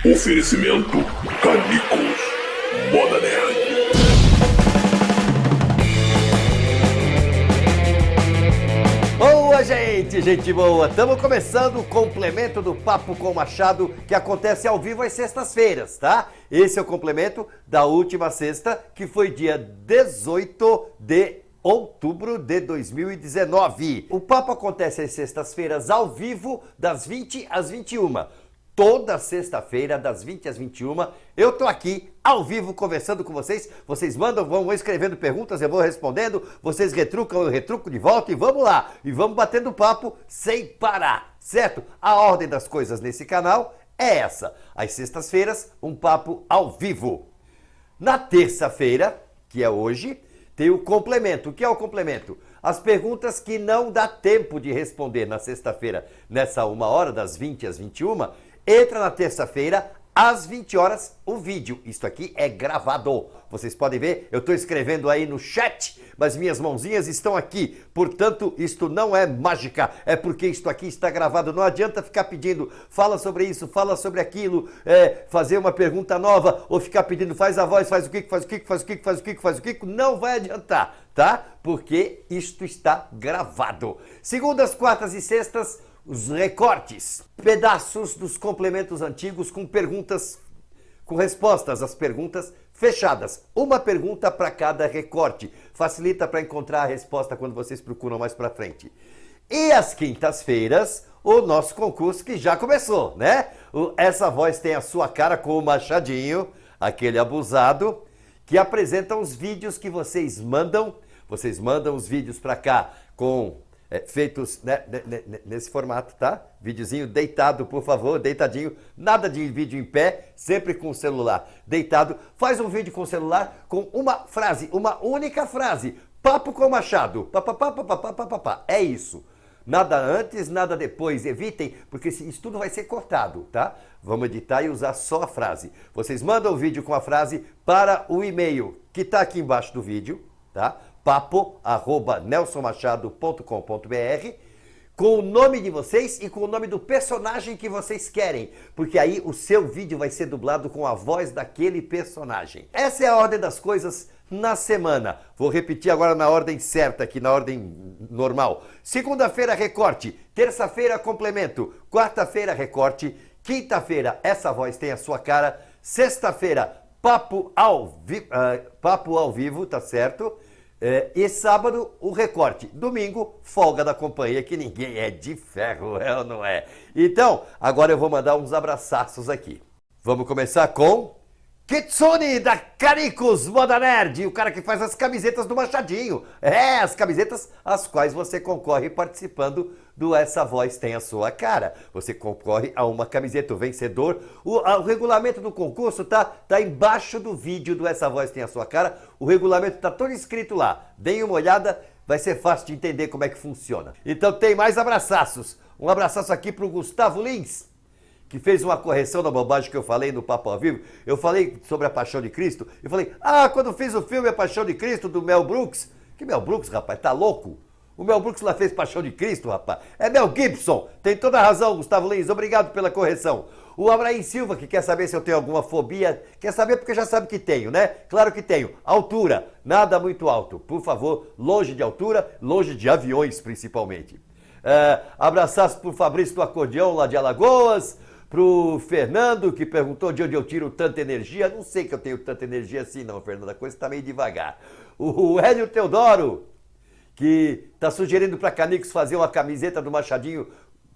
Oferecimento Canicos Moda Nerd. Boa, gente boa! Estamos começando o complemento do Papo com o Machado, que acontece ao vivo às sextas-feiras, tá? Esse é o complemento da última sexta, que foi dia 18 de outubro de 2019. O Papo acontece às sextas-feiras ao vivo, das 20 às 21. Toda sexta-feira, das 20 às 21, eu tô aqui ao vivo conversando com vocês. Vocês mandam, vão escrevendo perguntas, eu vou respondendo. Vocês retrucam, eu retruco de volta e vamos lá. E vamos batendo papo sem parar, certo? A ordem das coisas nesse canal é essa. Às sextas-feiras, um papo ao vivo. Na terça-feira, que é hoje, tem o complemento. O que é o complemento? As perguntas que não dá tempo de responder na sexta-feira, nessa 1h, das 20 às 21, entra na terça-feira, às 20 horas, o vídeo. Isso aqui é gravado. Vocês podem ver, eu estou escrevendo aí no chat, mas minhas mãozinhas estão aqui. Portanto, isto não é mágica, é porque isto aqui está gravado. Não adianta ficar pedindo, fala sobre isso, fala sobre aquilo, fazer uma pergunta nova, ou ficar pedindo, faz a voz, faz o que, faz o que, faz o que, faz o que, faz o que. Não vai adiantar, tá? Porque isto está gravado. Segundas, quartas e sextas, os recortes, pedaços dos complementos antigos com perguntas, com respostas às perguntas fechadas. Uma pergunta para cada recorte. Facilita para encontrar a resposta quando vocês procuram mais para frente. E às quintas-feiras, o nosso concurso que já começou, né? Essa voz tem a sua cara com o Machadinho, aquele abusado, que apresenta os vídeos que vocês mandam. Vocês mandam os vídeos para cá com... feitos nesse formato, tá? Videozinho deitado, por favor, deitadinho. Nada de vídeo em pé, sempre com o celular deitado. Faz um vídeo com o celular com uma frase, uma única frase. Papo com o Machado. Papapá. É isso. Nada antes, nada depois. Evitem, porque isso tudo vai ser cortado, tá? Vamos editar e usar só a frase. Vocês mandam o vídeo com a frase para o e-mail que tá aqui embaixo do vídeo, tá? papo@nelsonmachado.com.br, com o nome de vocês e com o nome do personagem que vocês querem, porque aí o seu vídeo vai ser dublado com a voz daquele personagem. Essa é a ordem das coisas na semana. Vou repetir agora na ordem certa, aqui na ordem normal. Segunda-feira, recorte. Terça-feira, complemento. Quarta-feira, recorte. Quinta-feira, essa voz tem a sua cara. Sexta-feira, papo ao vivo, tá certo? E sábado, o recorte. Domingo, folga da companhia, que ninguém é de ferro, é ou não é? Então, agora eu vou mandar uns abraçaços aqui. Vamos começar com Kitsune, da Canicos Moda Nerd, o cara que faz as camisetas do Machadinho. As camisetas às quais você concorre participando do Essa Voz Tem a Sua Cara. Você concorre a uma camiseta, o vencedor. O regulamento do concurso tá embaixo do vídeo do Essa Voz Tem a Sua Cara. O regulamento tá todo escrito lá. Deem uma olhada, vai ser fácil de entender como é que funciona. Então tem mais abraçaços. Um abraçaço aqui pro Gustavo Lins, que fez uma correção da bobagem que eu falei no Papo ao Vivo. Eu falei sobre a Paixão de Cristo. Eu falei, quando fiz o filme A Paixão de Cristo, do Mel Brooks. Que Mel Brooks, rapaz? Tá louco? O Mel Brooks lá fez Paixão de Cristo, rapaz. É Mel Gibson. Tem toda a razão, Gustavo Lins. Obrigado pela correção. O Abraim Silva, que quer saber se eu tenho alguma fobia. Quer saber porque já sabe que tenho, né? Claro que tenho. Altura. Nada muito alto. Por favor, longe de altura, longe de aviões, principalmente. Abraçaço pro Fabrício do Acordeão, lá de Alagoas. Pro Fernando, que perguntou de onde eu tiro tanta energia. Não sei que eu tenho tanta energia assim não, Fernando. A coisa tá meio devagar. O Hélio Teodoro, que tá sugerindo para Canicos fazer uma camiseta do Machadinho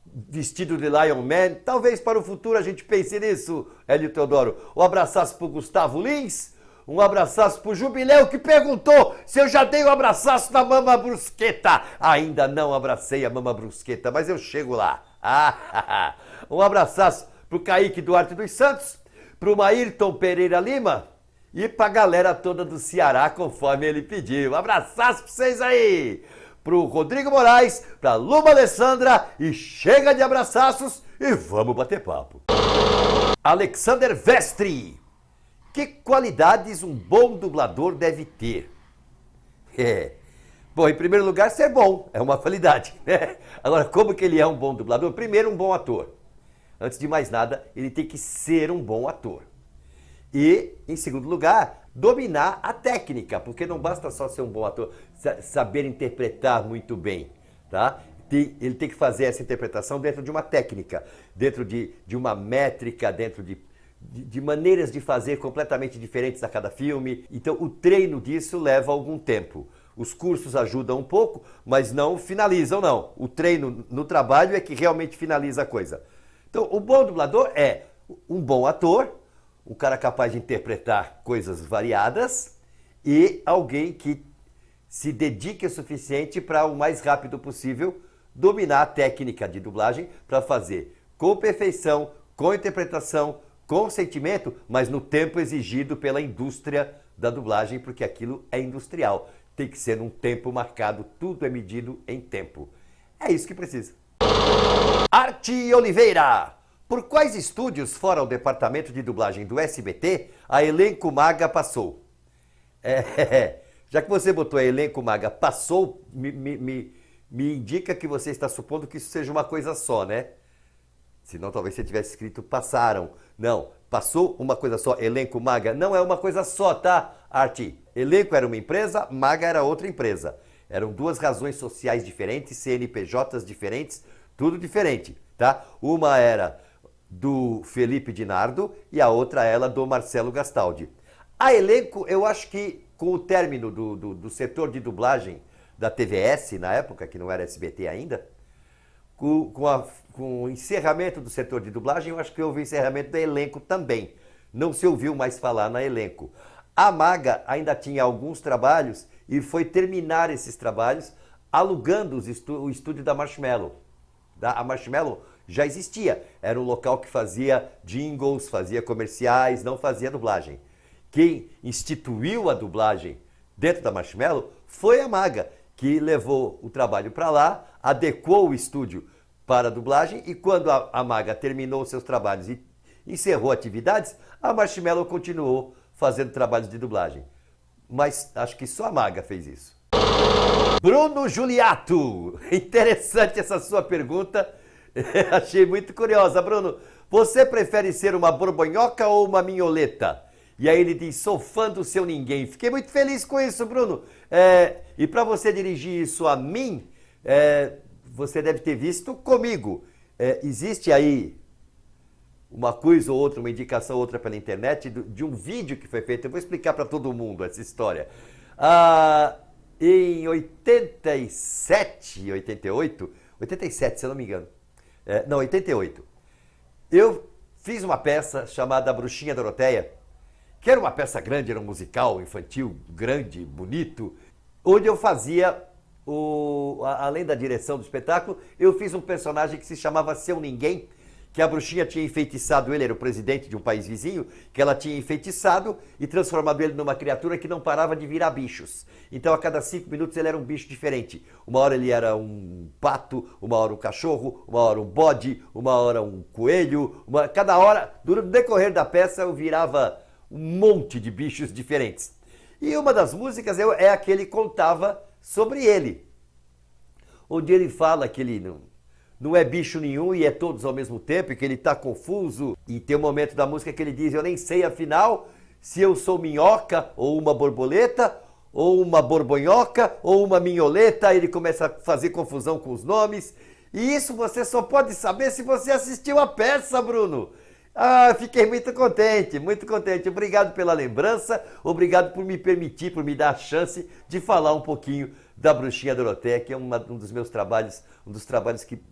vestido de Lion Man. Talvez para o futuro a gente pense nisso, Hélio Teodoro. Um abraçaço pro Gustavo Lins. Um abraçaço pro Jubileu, que perguntou se eu já dei um abraçaço na Mama Brusqueta. Ainda não abracei a Mama Brusqueta, mas eu chego lá. Um abraçaço pro Kaique Duarte dos Santos, pro Maírton Pereira Lima e pra galera toda do Ceará, conforme ele pediu. Um abraçaço pra vocês aí! Pro Rodrigo Moraes, pra Luma Alessandra, e chega de abraçaços e vamos bater papo. Alexander Vestri. Que qualidades um bom dublador deve ter? Bom, em primeiro lugar, ser bom é uma qualidade, né? Agora, como que ele é um bom dublador? Primeiro, um bom ator. Antes de mais nada, ele tem que ser um bom ator. E, em segundo lugar, dominar a técnica, porque não basta só ser um bom ator, saber interpretar muito bem, tá? Ele tem que fazer essa interpretação dentro de uma técnica, dentro de uma métrica, dentro de maneiras de fazer completamente diferentes a cada filme. Então, o treino disso leva algum tempo. Os cursos ajudam um pouco, mas não finalizam, não. O treino no trabalho é que realmente finaliza a coisa. Então, o bom dublador é um bom ator, um cara capaz de interpretar coisas variadas e alguém que se dedique o suficiente para o mais rápido possível dominar a técnica de dublagem para fazer com perfeição, com interpretação, com sentimento, mas no tempo exigido pela indústria da dublagem, porque aquilo é industrial. Tem que ser num tempo marcado, tudo é medido em tempo. É isso que precisa. Arte Oliveira. Por quais estúdios, fora o departamento de dublagem do SBT, a Elenco Maga passou? Já que você botou a Elenco Maga passou, me indica que você está supondo que isso seja uma coisa só, né? Senão talvez você tivesse escrito passaram. Não, passou uma coisa só, Elenco Maga. Não é uma coisa só, tá, Arte? Elenco era uma empresa, Maga era outra empresa. Eram duas razões sociais diferentes, CNPJs diferentes, tudo diferente, tá? Uma era do Felipe Dinardo e a outra ela do Marcelo Gastaldi. A Elenco, eu acho que com o término do setor de dublagem da TVS, na época, que não era SBT ainda, com o encerramento do setor de dublagem, eu acho que houve o encerramento da Elenco também. Não se ouviu mais falar na Elenco. A Maga ainda tinha alguns trabalhos e foi terminar esses trabalhos alugando o estúdio da Marshmello. A Marshmello já existia, era um local que fazia jingles, fazia comerciais, não fazia dublagem. Quem instituiu a dublagem dentro da Marshmello foi a Maga, que levou o trabalho para lá, adequou o estúdio para a dublagem e quando a Maga terminou seus trabalhos e encerrou atividades, a Marshmello continuou fazendo trabalhos de dublagem. Mas acho que só a Maga fez isso. Bruno Juliato, interessante essa sua pergunta, achei muito curiosa. Bruno, você prefere ser uma borbonhoca ou uma minholeta? E aí ele diz, sou fã do Seu Ninguém. Fiquei muito feliz com isso, Bruno. E para você dirigir isso a mim, você deve ter visto comigo. Existe aí uma coisa ou outra, uma indicação ou outra pela internet de um vídeo que foi feito. Eu vou explicar para todo mundo essa história. Em 87, 88, 87 se eu não me engano, 88, eu fiz uma peça chamada A Bruxinha Doroteia, que era uma peça grande, era um musical infantil, grande, bonito, onde eu fazia, além da direção do espetáculo, eu fiz um personagem que se chamava Seu Ninguém, que a bruxinha tinha enfeitiçado ele, era o presidente de um país vizinho, que ela tinha enfeitiçado e transformado ele numa criatura que não parava de virar bichos. Então a cada 5 minutos ele era um bicho diferente. Uma hora ele era um pato, uma hora um cachorro, uma hora um bode, uma hora um coelho. Cada hora, durante o decorrer da peça, eu virava um monte de bichos diferentes. E uma das músicas é a que ele contava sobre ele, onde ele fala que ele não é bicho nenhum e é todos ao mesmo tempo, e que ele está confuso. E tem um momento da música que ele diz, eu nem sei afinal se eu sou minhoca ou uma borboleta, ou uma borbonhoca ou uma minholeta. Ele começa a fazer confusão com os nomes. E isso você só pode saber se você assistiu a peça, Bruno. Fiquei muito contente, muito contente. Obrigado pela lembrança, obrigado por me permitir, por me dar a chance de falar um pouquinho da Bruxinha Doroteia, que é um dos meus trabalhos, um dos trabalhos que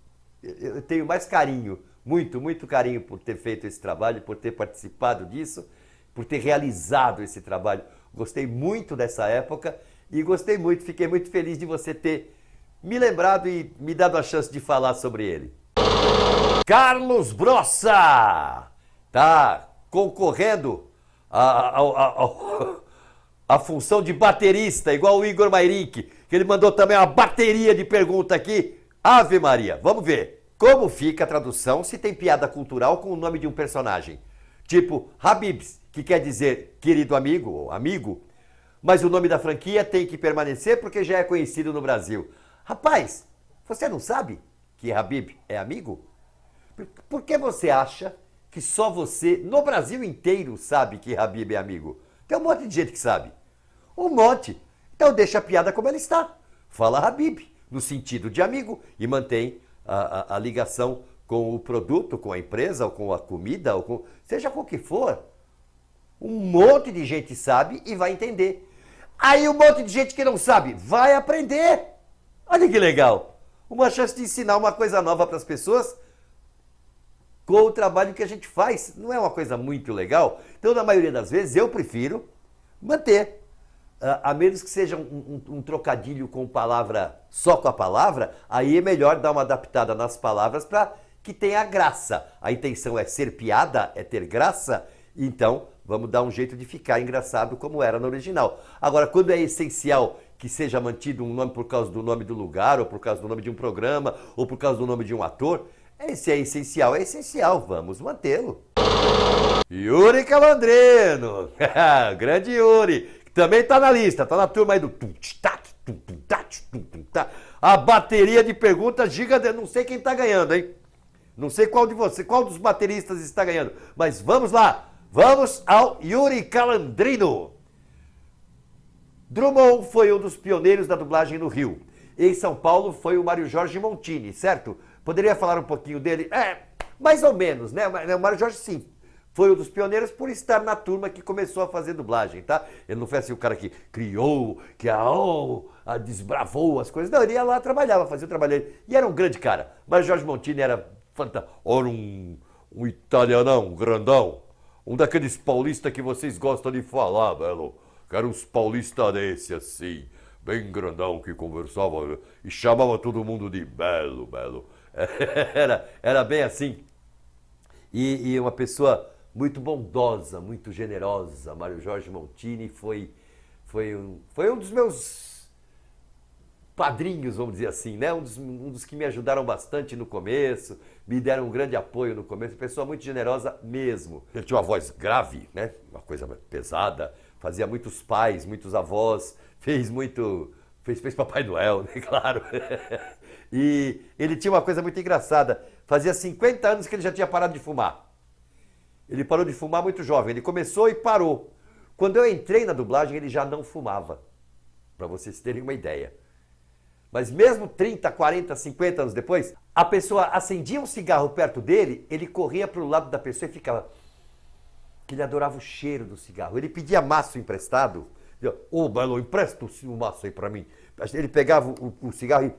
eu tenho mais carinho, muito, muito carinho por ter feito esse trabalho, por ter participado disso, por ter realizado esse trabalho. Gostei muito dessa época e gostei muito, fiquei muito feliz de você ter me lembrado e me dado a chance de falar sobre ele. Carlos Brossa está concorrendo a função de baterista, igual o Igor Mairink, que ele mandou também uma bateria de pergunta aqui. Ave Maria, vamos ver. Como fica a tradução se tem piada cultural com o nome de um personagem? Tipo, Habibs, que quer dizer querido amigo ou amigo, mas o nome da franquia tem que permanecer porque já é conhecido no Brasil. Rapaz, você não sabe que Habib é amigo? Por que você acha que só você, no Brasil inteiro, sabe que Habib é amigo? Tem um monte de gente que sabe. Um monte. Então deixa a piada como ela está. Fala Habib, no sentido de amigo, e mantém a ligação com o produto, com a empresa, ou com a comida, ou com, seja com o que for. Um monte de gente sabe e vai entender. Aí um monte de gente que não sabe vai aprender. Olha que legal. Uma chance de ensinar uma coisa nova para as pessoas com o trabalho que a gente faz. Não é uma coisa muito legal? Então, na maioria das vezes, eu prefiro manter. A menos que seja um trocadilho com palavra, só com a palavra, aí é melhor dar uma adaptada nas palavras para que tenha graça. A intenção é ser piada, é ter graça, então vamos dar um jeito de ficar engraçado como era no original. Agora, quando é essencial que seja mantido um nome por causa do nome do lugar, ou por causa do nome de um programa, ou por causa do nome de um ator, se é essencial, vamos mantê-lo. Yuri Calandrino, grande Yuri, que também tá na lista, tá na turma aí do... A bateria de perguntas gigante, não sei quem tá ganhando, hein? Não sei qual dos bateristas está ganhando, mas vamos lá, vamos ao Yuri Calandrino. Drummond foi um dos pioneiros da dublagem no Rio. Em São Paulo foi o Mário Jorge Montini, certo? Poderia falar um pouquinho dele? Mais ou menos, né? O Mário Jorge, sim, foi um dos pioneiros por estar na turma que começou a fazer dublagem, tá? Ele não foi assim o cara que criou, que desbravou as coisas. Não, ele ia lá, trabalhava, fazia o trabalho dele. E era um grande cara. Mário Jorge Montini era fantástico. Era um italianão, grandão. Um daqueles paulistas que vocês gostam de falar, Belo. Que eram uns paulistas desse, assim, bem grandão, que conversava e chamava todo mundo de Belo, Belo. Era bem assim. E uma pessoa muito bondosa, muito generosa. Mário Jorge Montini foi um dos meus padrinhos, vamos dizer assim, né? Um dos que me ajudaram bastante no começo, me deram um grande apoio no começo. Pessoa muito generosa mesmo. Ele tinha uma voz grave, né? Uma coisa pesada. Fazia muitos pais, muitos avós. Fez Papai Noel, né? Claro. E ele tinha uma coisa muito engraçada. Fazia 50 anos que ele já tinha parado de fumar. Ele parou de fumar muito jovem. Ele começou e parou. Quando eu entrei na dublagem, ele já não fumava. Para vocês terem uma ideia. Mas mesmo 30, 40, 50 anos depois, a pessoa acendia um cigarro perto dele, ele corria para o lado da pessoa e ficava... Ele adorava o cheiro do cigarro. Ele pedia maço emprestado. Ô, Belo, empresta o maço aí para mim. Ele pegava o cigarro e...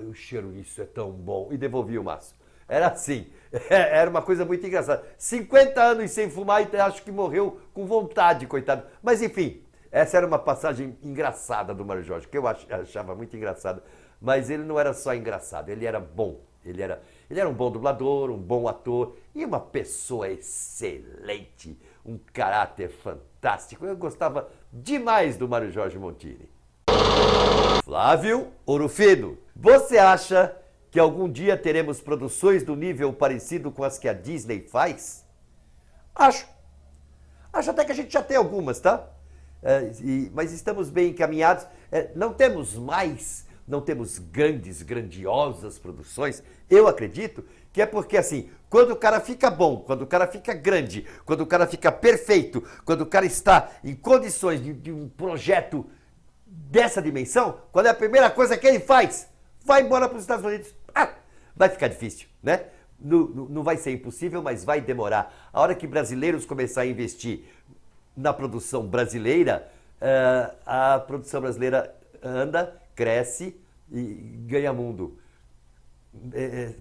o cheiro disso é tão bom. E devolvia o maço. Era assim. Era uma coisa muito engraçada. 50 anos sem fumar e acho que morreu com vontade, coitado. Mas enfim, essa era uma passagem engraçada do Mário Jorge, que eu achava muito engraçada. Mas ele não era só engraçado, ele era bom. Ele era um bom dublador, um bom ator e uma pessoa excelente. Um caráter fantástico. Eu gostava demais do Mário Jorge Montini. Flávio Orofino, você acha que algum dia teremos produções do nível parecido com as que a Disney faz? Acho. Acho até que a gente já tem algumas, tá? Mas estamos bem encaminhados. Não temos grandiosas produções. Eu acredito que é porque, assim, quando o cara fica bom, quando o cara fica grande, quando o cara fica perfeito, quando o cara está em condições de um projeto dessa dimensão, qual é a primeira coisa que ele faz? Vai embora para os Estados Unidos. Vai ficar difícil, né? Não vai ser impossível, mas vai demorar. A hora que brasileiros começarem a investir na produção brasileira, a produção brasileira anda, cresce e ganha mundo.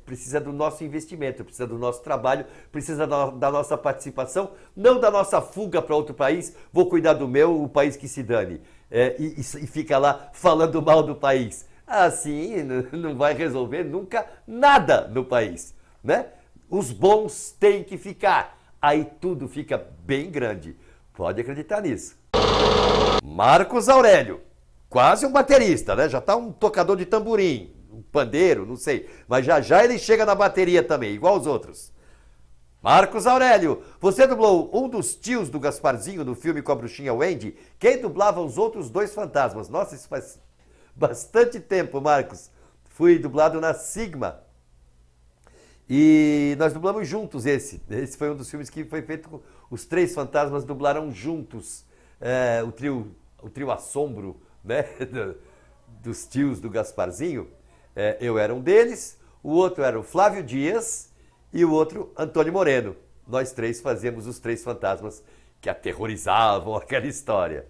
Precisa do nosso investimento, precisa do nosso trabalho, precisa da nossa participação, não da nossa fuga para outro país, vou cuidar do meu, o país que se dane, e fica lá falando mal do país. Assim não vai resolver nunca nada no país, né? Os bons têm que ficar, aí tudo fica bem grande, pode acreditar nisso. Marcos Aurélio, quase um baterista, né? Já tá um tocador de tamborim, um pandeiro, não sei. Mas já ele chega na bateria também, igual os outros. Marcos Aurélio, você dublou um dos tios do Gasparzinho no filme com a bruxinha Wendy? Quem dublava os outros dois fantasmas? Nossa, isso faz bastante tempo, Marcos. Fui dublado na Sigma. E nós dublamos juntos esse. Esse foi um dos filmes que foi feito com os três fantasmas dublaram juntos. O trio Assombro, né? Dos tios do Gasparzinho. Eu era um deles, o outro era o Flávio Dias e o outro Antônio Moreno. Nós três fazíamos os três fantasmas que aterrorizavam aquela história.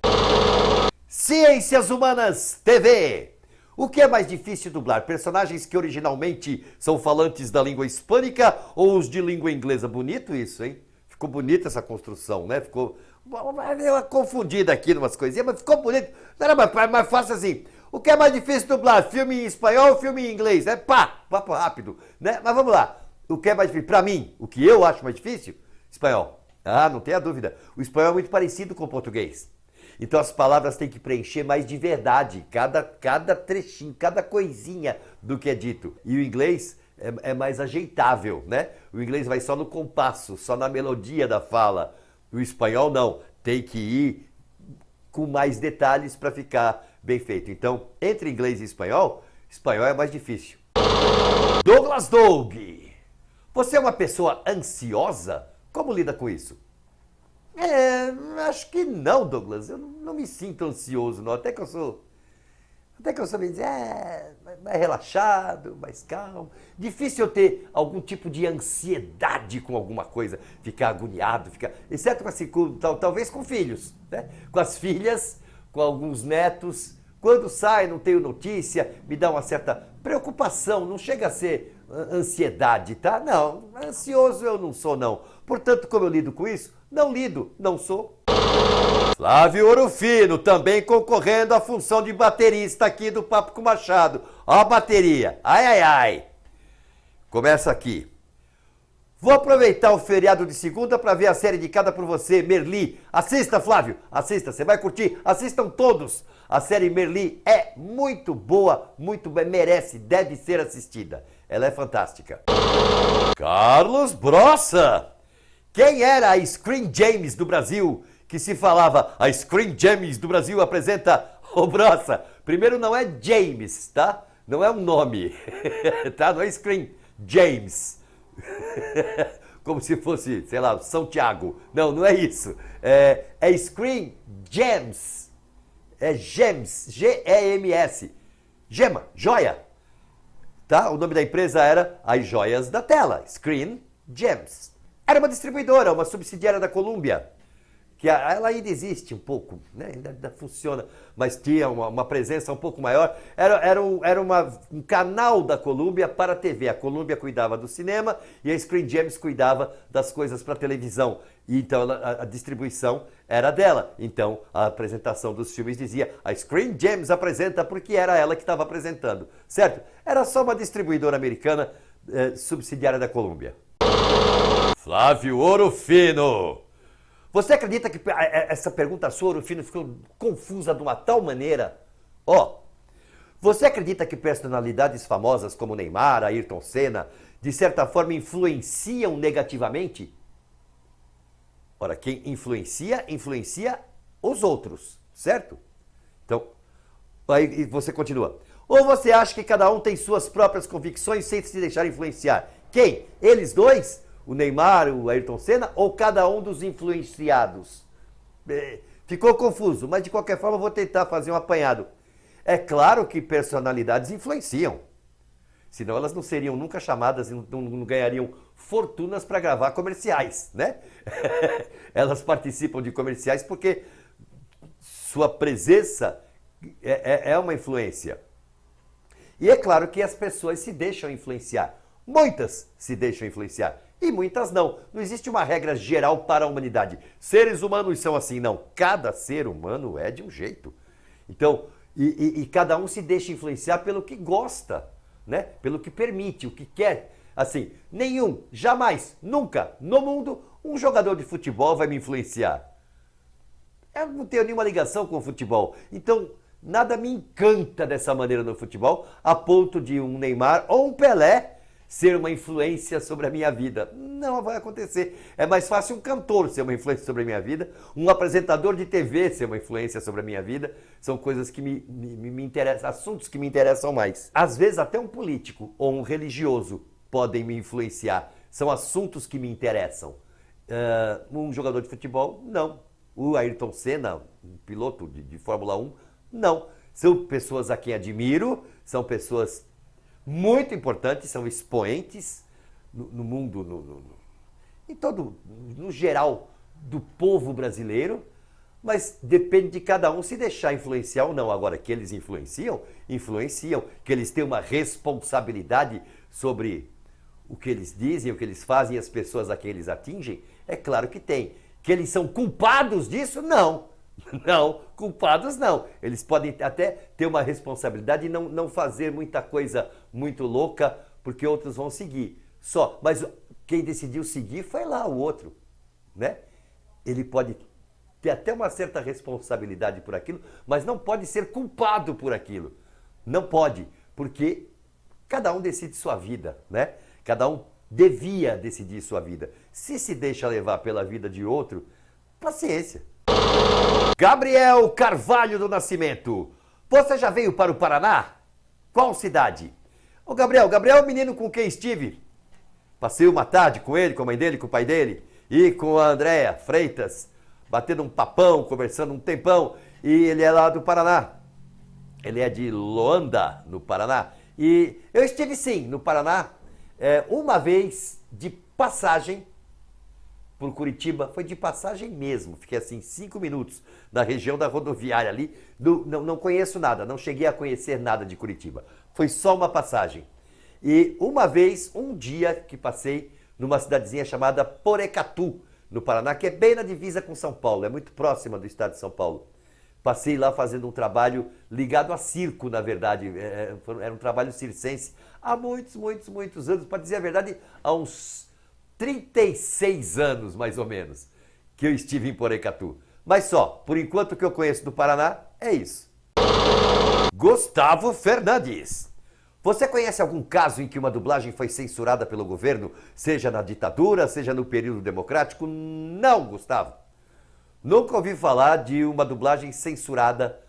Ciências Humanas TV. O que é mais difícil dublar? Personagens que originalmente são falantes da língua hispânica ou os de língua inglesa? Bonito isso, hein? Ficou bonita essa construção, né? Ficou uma confundida aqui numas coisinhas, mas ficou bonito. Não era mais fácil assim. O que é mais difícil dublar? Filme em espanhol ou filme em inglês? Papo rápido, né? Mas vamos lá. O que é mais difícil? Pra mim, o que eu acho mais difícil? Espanhol. Não tenha dúvida. O espanhol é muito parecido com o português. Então as palavras têm que preencher mais de verdade, cada trechinho, cada coisinha do que é dito. E o inglês é mais ajeitável, né? O inglês vai só no compasso, só na melodia da fala. O espanhol não, tem que ir com mais detalhes para ficar bem feito. Então, entre inglês e espanhol é mais difícil. Douglas Doug, você é uma pessoa ansiosa? Como lida com isso? Acho que não, Douglas. Eu não me sinto ansioso, não. Até que eu sou bem mais relaxado, mais calmo. Difícil eu ter algum tipo de ansiedade com alguma coisa, ficar agoniado, exceto assim, talvez com filhos, né? Com as filhas, com alguns netos. Quando sai, não tenho notícia, me dá uma certa preocupação, não chega a ser ansiedade, tá? Não, ansioso eu não sou, não. Portanto, como eu lido com isso? Não lido, não sou. Flávio Orofino, também concorrendo à função de baterista aqui do Papo com Machado. Ó a bateria, ai, ai, ai. Começa aqui. Vou aproveitar o feriado de segunda para ver a série indicada por você, Merli. Assista, Flávio, assista, você vai curtir. Assistam todos. A série Merli é muito boa, muito bem, merece, deve ser assistida. Ela é fantástica. Carlos Brossa. Quem era a Screen James do Brasil? Que se falava, a Screen James do Brasil apresenta o Brossa. Primeiro não é James, tá? Não é um nome, tá? Não é Screen James. Como se fosse, sei lá, São Tiago. Não é isso. É Screen Gems. É Gems, G-E-M-S. Gema, joia. Tá? O nome da empresa era As Joias da Tela, Screen Gems. Era uma distribuidora, uma subsidiária da Columbia, que ela ainda existe um pouco, né? Ainda funciona, mas tinha uma presença um pouco maior. Era um canal da Columbia para a TV. A Columbia cuidava do cinema e a Screen Gems cuidava das coisas para televisão. E então a distribuição era dela. Então a apresentação dos filmes dizia a Screen Gems apresenta porque era ela que estava apresentando, certo? Era só uma distribuidora americana subsidiária da Columbia. Flávio Orofino. Você acredita que essa pergunta sua, Orofino, ficou confusa de uma tal maneira? Você acredita que personalidades famosas como Neymar, Ayrton Senna, de certa forma influenciam negativamente? Ora, quem influencia os outros, certo? Então, aí você continua. Ou você acha que cada um tem suas próprias convicções sem se deixar influenciar? Quem? Eles dois? O Neymar, o Ayrton Senna ou cada um dos influenciados? Ficou confuso, mas de qualquer forma eu vou tentar fazer um apanhado. É claro que personalidades influenciam. Senão elas não seriam nunca chamadas e não ganhariam fortunas para gravar comerciais, né? Elas participam de comerciais porque sua presença é uma influência. E é claro que as pessoas se deixam influenciar. Muitas se deixam influenciar. E muitas não. Não existe uma regra geral para a humanidade. Seres humanos são assim, não. Cada ser humano é de um jeito. Então, e cada um se deixa influenciar pelo que gosta, né? Pelo que permite, o que quer. Assim, jamais, nunca, no mundo, um jogador de futebol vai me influenciar. Eu não tenho nenhuma ligação com o futebol. Então, nada me encanta dessa maneira no futebol, a ponto de um Neymar ou um Pelé ser uma influência sobre a minha vida. Não vai acontecer. É mais fácil um cantor ser uma influência sobre a minha vida, um apresentador de TV ser uma influência sobre a minha vida. São coisas que me interessam, assuntos que me interessam mais. Às vezes até um político ou um religioso podem me influenciar, são assuntos que me interessam. Um jogador de futebol, não. O Ayrton Senna, um piloto de Fórmula 1, não. São pessoas a quem admiro, são pessoas muito importantes, são expoentes no mundo, no geral do povo brasileiro, mas depende de cada um se deixar influenciar ou não. Agora, que eles influenciam, que eles têm uma responsabilidade sobre o que eles dizem, o que eles fazem e as pessoas a quem eles atingem, é claro que tem. Que eles são culpados disso? Não. Não, culpados não. Eles podem até ter uma responsabilidade e não fazer muita coisa muito louca, porque outros vão seguir. Só, mas quem decidiu seguir foi lá o outro, né? Ele pode ter até uma certa responsabilidade por aquilo, mas não pode ser culpado por aquilo. Não pode, porque cada um decide sua vida, né? Cada um devia decidir sua vida. Se deixa levar pela vida de outro, paciência. Gabriel Carvalho do Nascimento. Você já veio para o Paraná? Qual cidade? Ô Gabriel é o menino com quem estive. Passei uma tarde com ele, com a mãe dele, com o pai dele e com a Andréa Freitas, batendo um papão, conversando um tempão. E ele é lá do Paraná. Ele é de Loanda, no Paraná. E eu estive sim no Paraná, uma vez de passagem por Curitiba, foi de passagem mesmo, fiquei assim 5 minutos na região da rodoviária ali, não conheço nada, não cheguei a conhecer nada de Curitiba, foi só uma passagem. E uma vez, um dia que passei numa cidadezinha chamada Porecatu, no Paraná, que é bem na divisa com São Paulo, é muito próxima do estado de São Paulo. Passei lá fazendo um trabalho ligado a circo, na verdade, era um trabalho circense, há muitos anos, para dizer a verdade, há uns 36 anos, mais ou menos, que eu estive em Porecatu. Mas só, por enquanto que eu conheço do Paraná, é isso. Gustavo Fernandes. Você conhece algum caso em que uma dublagem foi censurada pelo governo, seja na ditadura, seja no período democrático? Não, Gustavo. Nunca ouvi falar de uma dublagem censurada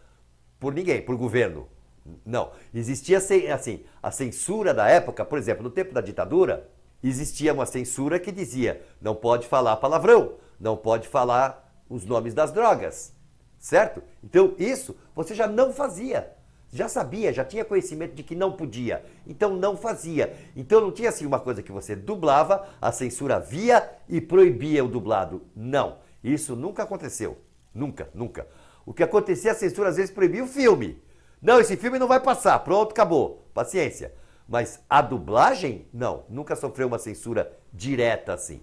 por ninguém, por governo. Não. Existia, assim, a censura da época, por exemplo, no tempo da ditadura, existia uma censura que dizia, não pode falar palavrão, não pode falar os nomes das drogas, certo? Então isso você já não fazia, já sabia, já tinha conhecimento de que não podia, então não fazia. Então não tinha assim uma coisa que você dublava, a censura via e proibia o dublado. Não, isso nunca aconteceu, nunca. O que acontecia, a censura às vezes proibia o filme. Não, esse filme não vai passar, pronto, acabou, paciência. Mas a dublagem, não, nunca sofreu uma censura direta assim.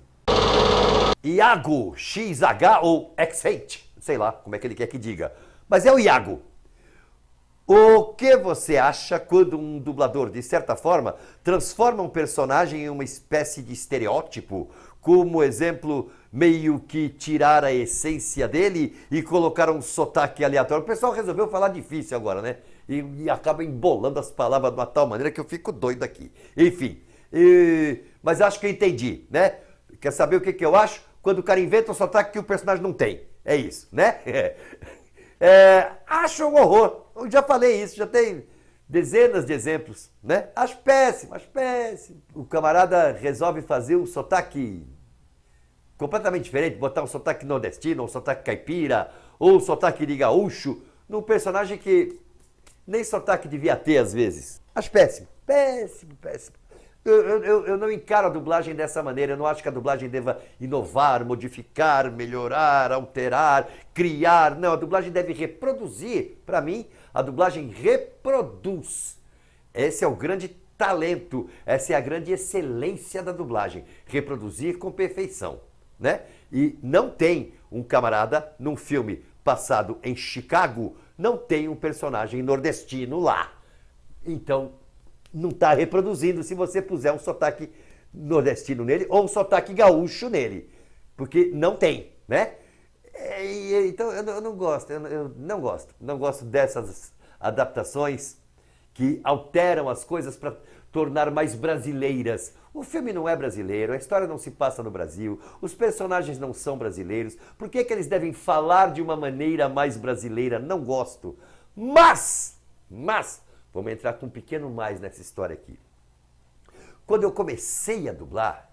Iago, XH ou X8, sei lá como é que ele quer que diga, mas é o Iago. O que você acha quando um dublador, de certa forma, transforma um personagem em uma espécie de estereótipo, como exemplo, meio que tirar a essência dele e colocar um sotaque aleatório? O pessoal resolveu falar difícil agora, né? E acaba embolando as palavras de uma tal maneira que eu fico doido aqui. Enfim, mas acho que eu entendi, né? Quer saber o que eu acho? Quando o cara inventa um sotaque que o personagem não tem. É isso, né? Acho um horror. Eu já falei isso, já tem dezenas de exemplos, né? Acho péssimo. O camarada resolve fazer um sotaque completamente diferente, botar um sotaque nordestino, um sotaque caipira, ou um sotaque de gaúcho, num personagem que nem sotaque devia ter às vezes. Acho péssimo. Eu não encaro a dublagem dessa maneira, eu não acho que a dublagem deva inovar, modificar, melhorar, alterar, criar. Não, a dublagem deve reproduzir. Para mim, a dublagem reproduz. Esse é o grande talento, essa é a grande excelência da dublagem, reproduzir com perfeição, né? E não tem um camarada num filme passado em Chicago, não tem um personagem nordestino lá. Então, não está reproduzindo se você puser um sotaque nordestino nele ou um sotaque gaúcho nele, porque não tem, né? Então eu não gosto dessas adaptações que alteram as coisas para tornar mais brasileiras. O filme não é brasileiro, a história não se passa no Brasil, os personagens não são brasileiros, por que eles devem falar de uma maneira mais brasileira? Não gosto. Mas, vamos entrar com um pequeno mais nessa história aqui. Quando eu comecei a dublar,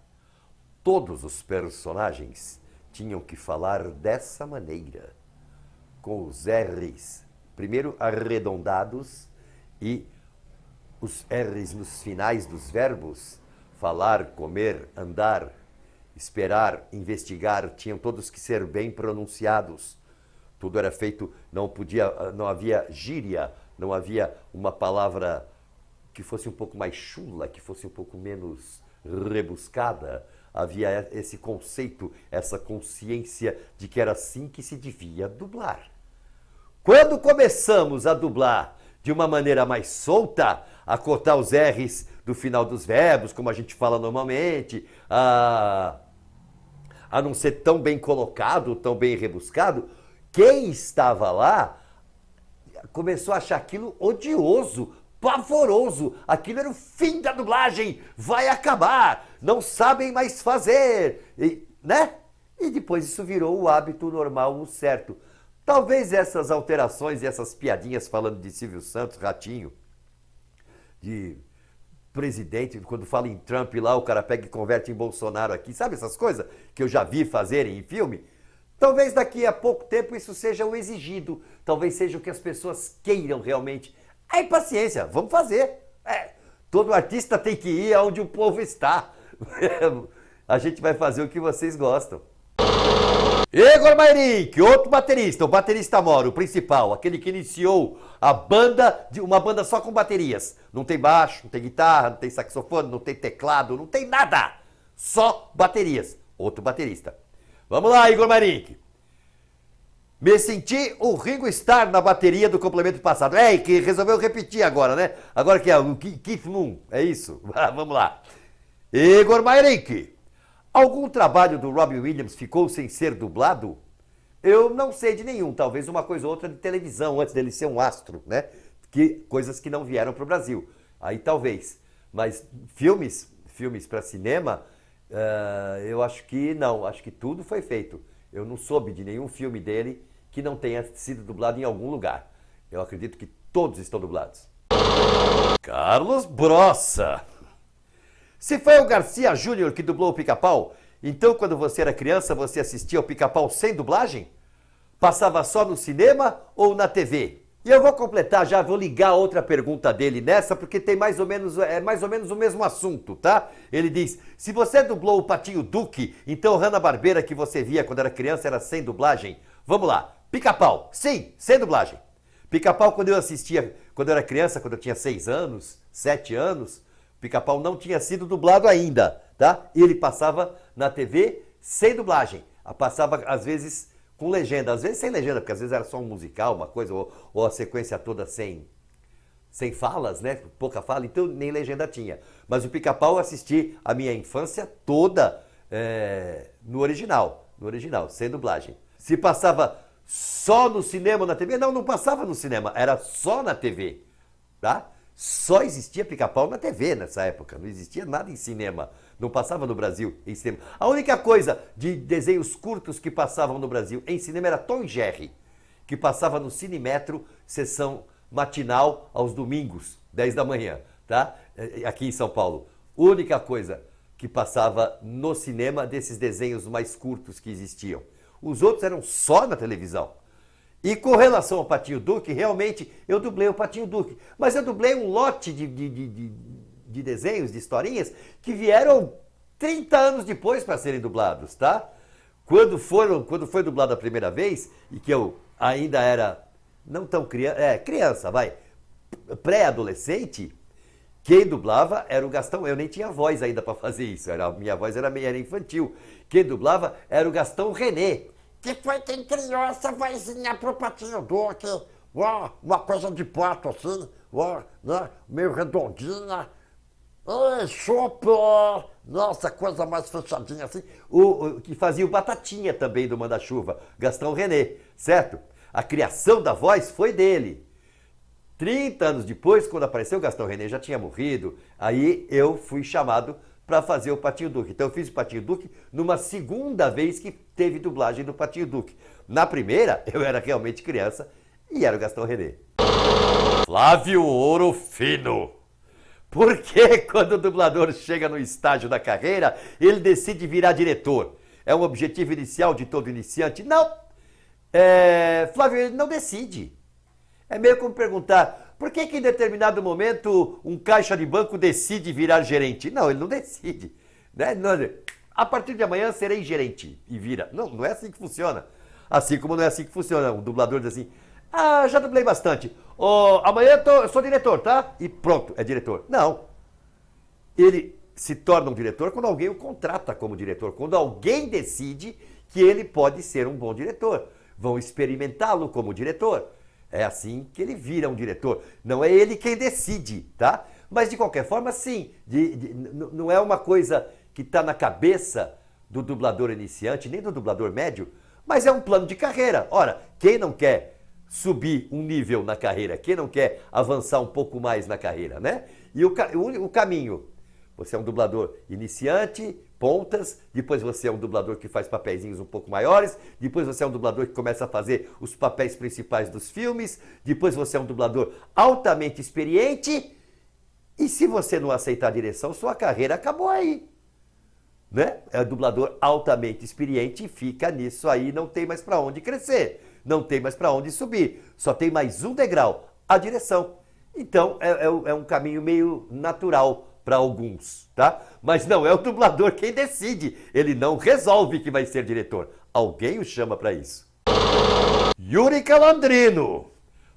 todos os personagens tinham que falar dessa maneira, com os R's, primeiro arredondados e os R's nos finais dos verbos, falar, comer, andar, esperar, investigar, tinham todos que ser bem pronunciados. Tudo era feito, não havia gíria, não havia uma palavra que fosse um pouco mais chula, que fosse um pouco menos rebuscada. Havia esse conceito, essa consciência de que era assim que se devia dublar. Quando começamos a dublar de uma maneira mais solta, a cortar os R's do final dos verbos, como a gente fala normalmente, a não ser tão bem colocado, tão bem rebuscado, quem estava lá começou a achar aquilo odioso, pavoroso. Aquilo era o fim da dublagem, vai acabar, não sabem mais fazer, né? E depois isso virou o hábito normal, o certo. Talvez essas alterações e essas piadinhas falando de Silvio Santos, Ratinho, de presidente, quando fala em Trump lá, o cara pega e converte em Bolsonaro aqui, sabe essas coisas que eu já vi fazerem em filme? Talvez daqui a pouco tempo isso seja o exigido, talvez seja o que as pessoas queiram realmente. Aí paciência, vamos fazer. Todo artista tem que ir aonde o povo está. A gente vai fazer o que vocês gostam. Igor Mayrink, outro baterista, o baterista moro, o principal, aquele que iniciou a banda, uma banda só com baterias. Não tem baixo, não tem guitarra, não tem saxofone, não tem teclado, não tem nada. Só baterias. Outro baterista. Vamos lá, Igor Mayrink. Me senti o Ringo Starr na bateria do complemento passado. Que resolveu repetir agora, né? Agora que é o Keith Moon, é isso? Vamos lá. Igor Mayrink. Algum trabalho do Robin Williams ficou sem ser dublado? Eu não sei de nenhum, talvez uma coisa ou outra de televisão, antes dele ser um astro, né? Coisas que não vieram para o Brasil. Aí talvez. Mas filmes para cinema, eu acho que não. Acho que tudo foi feito. Eu não soube de nenhum filme dele que não tenha sido dublado em algum lugar. Eu acredito que todos estão dublados. Carlos Brossa. Se foi o Garcia Júnior que dublou o Pica-Pau, então quando você era criança você assistia ao Pica-Pau sem dublagem? Passava só no cinema ou na TV? E eu vou completar já, vou ligar outra pergunta dele nessa, porque tem mais ou menos o mesmo assunto, tá? Ele diz, se você dublou o Patinho Duque, então Hanna-Barbera que você via quando era criança era sem dublagem? Vamos lá, Pica-Pau, sim, sem dublagem. Pica-Pau quando eu assistia, quando eu era criança, quando eu tinha 6 anos, 7 anos, Pica-Pau não tinha sido dublado ainda, tá? E ele passava na TV sem dublagem. Passava, às vezes, com legenda. Às vezes sem legenda, porque às vezes era só um musical, uma coisa, ou a sequência toda sem falas, né? Pouca fala, então nem legenda tinha. Mas o Pica-Pau eu assisti a minha infância toda no original, sem dublagem. Se passava só no cinema ou na TV, não passava no cinema, era só na TV, tá? Só existia Pica-Pau na TV nessa época, não existia nada em cinema, não passava no Brasil em cinema. A única coisa de desenhos curtos que passavam no Brasil em cinema era Tom e Jerry, que passava no Cinemetro, sessão matinal aos domingos, 10 da manhã, tá? Aqui em São Paulo. Única coisa que passava no cinema desses desenhos mais curtos que existiam. Os outros eram só na televisão. E com relação ao Patinho Duque, realmente eu dublei o Patinho Duque. Mas eu dublei um lote de desenhos, de historinhas, que vieram 30 anos depois para serem dublados, tá? Quando foi dublado a primeira vez, e que eu ainda era, não tão criança, pré-adolescente, quem dublava era o Gastão. Eu nem tinha voz ainda para fazer isso, a minha voz era infantil. Quem dublava era o Gastão René, que foi quem criou essa vozinha pro Patinho Duque. Uma coisa de pato assim, né? Meio redondinha. Chupa! Nossa, coisa mais fechadinha assim. O que fazia o Batatinha também do Manda-Chuva, Gastão René, certo? A criação da voz foi dele. 30 anos depois, quando apareceu o Gastão René, já tinha morrido, aí eu fui chamado para fazer o Patinho Duque. Então eu fiz o Patinho Duque numa segunda vez que teve dublagem do Patinho Duque. Na primeira, eu era realmente criança e era o Gastão René. Flávio Ouro Fino. Porque quando o dublador chega no estágio da carreira, ele decide virar diretor. É um objetivo inicial de todo iniciante? Não. Flávio, ele não decide. É meio como perguntar, por que em determinado momento um caixa de banco decide virar gerente? Não, ele não decide. Né? A partir de amanhã serei gerente e vira. Não, não é assim que funciona. Assim como não é assim que funciona. O dublador diz assim, já dublei bastante. Amanhã eu sou diretor, tá? E pronto, é diretor. Não. Ele se torna um diretor quando alguém o contrata como diretor. Quando alguém decide que ele pode ser um bom diretor. Vão experimentá-lo como diretor. É assim que ele vira um diretor. Não é ele quem decide, tá? Mas de qualquer forma, sim. Não é uma coisa que está na cabeça do dublador iniciante, nem do dublador médio, mas é um plano de carreira. Ora, quem não quer subir um nível na carreira? Quem não quer avançar um pouco mais na carreira, né? E o caminho, você é um dublador iniciante, pontas, depois você é um dublador que faz papeizinhos um pouco maiores, depois você é um dublador que começa a fazer os papéis principais dos filmes, depois você é um dublador altamente experiente, e se você não aceitar a direção, sua carreira acabou aí. Né? É um dublador altamente experiente e fica nisso aí, não tem mais para onde crescer, não tem mais para onde subir, só tem mais um degrau, a direção. Então é um caminho meio natural para alguns, tá? Mas não é o dublador quem decide, ele não resolve que vai ser diretor, alguém o chama para isso. Yuri Calandrino,